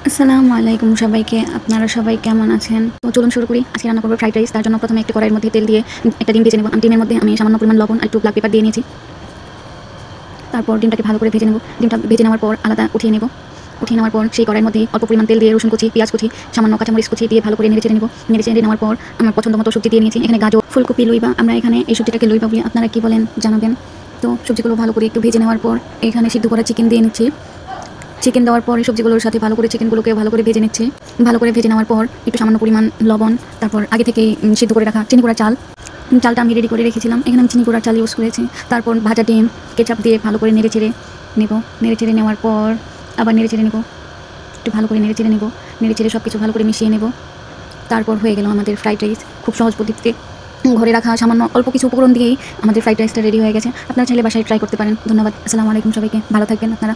আসসালামু আলাইকুম সবাইকে। আপনারা সবাই কেমন আছেন? তো চলুন শুরু করি। আজকে রান্না করব ফ্রাইড রাইস। তার জন্য প্রথমে একটি কড়াইয়ের মধ্যে তেল দিয়ে একটা ডিম ভেজে নেব। ডিমের মধ্যে আমি সামান্য পরিমাণ লবণ আর একটু ব্ল্যাক পেপার দিয়ে নিয়েছি। তারপর ডিমটাকে ভালো করে ভেজে নেব। ডিমটা ভেজে নেওয়ার পর আলাদা উঠিয়ে নেব। উঠিয়ে নেওয়ার পর সেই কড়াইয়ের মধ্যে অল্প পরিমাণ তেল দিয়ে রসুন কুচি, পেঁয়াজ কুচি, সামান্য কাঁচামরিচ কুচি দিয়ে ভালো করে নেড়ে চেড়ে নেব। নেড়ে চেড়ে নেওয়ার পর আমার পছন্দ মতো সবজি দিয়ে নিয়েছি। এখানে গাজর, ফুলকপি, লইবা, আমরা এখানে এই সবজিটাকে লইবা বলি, আপনারা কী বলেন জানাবেন। তো সবজিগুলো ভালো করে একটু ভেজে নেওয়ার পর এখানে সিদ্ধ করা চিকেন দিয়ে নিচ্ছি। চিকেন দেওয়ার পর এই সবজিগুলোর সাথে ভালো করে চিকেনগুলোকে ভালো করে ভেজে নিচ্ছি। ভালো করে ভেজে নেওয়ার পর একটু সামান্য পরিমাণ লবণ, তারপর আগে থেকেই সিদ্ধ করে রাখা চিনি গুঁড়া চালটা আমি রেডি করে রেখেছিলাম। এখানে আমি চিনি গুঁড়ার চাল ইউজ করেছি। তারপর ভাজা ডিম কেচাপ দিয়ে ভালো করে নেড়ে চেড়ে নেব। নেড়ে চেড়ে নেওয়ার পর আবার নেড়ে চেড়ে নেব, একটু ভালো করে নেড়ে চেড়ে নেব। নেড়ে চেড়ে সব কিছু ভালো করে মিশিয়ে নেব। তারপর হয়ে গেল আমাদের ফ্রাইড রাইস। খুব সহজ পদ্ধতিতে ঘরে রাখা সামান্য অল্প কিছু উপকরণ দিয়েই আমাদের ফ্রাইড রাইসটা রেডি হয়ে গেছে। আপনারা চাইলে বাসায় ট্রাই করতে পারেন। ধন্যবাদ। আসসালামু আলাইকুম সবাইকে। ভালো থাকবেন আপনারা।